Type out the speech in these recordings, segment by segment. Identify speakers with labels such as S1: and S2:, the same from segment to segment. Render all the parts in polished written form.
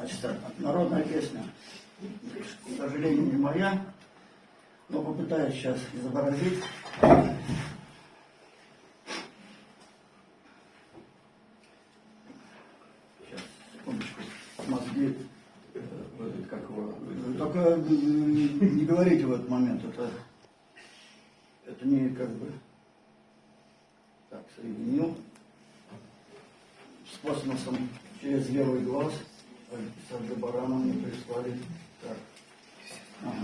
S1: Значит, так, народная песня, к сожалению, не моя, но попытаюсь сейчас изобразить. Сейчас, секундочку, мозги, как его, только не говорите в этот момент, это не как бы, так, соединил с космосом через левый глаз. С Альдебараном мне прислали. Так. Ага.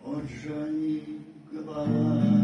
S1: Отжани глаз.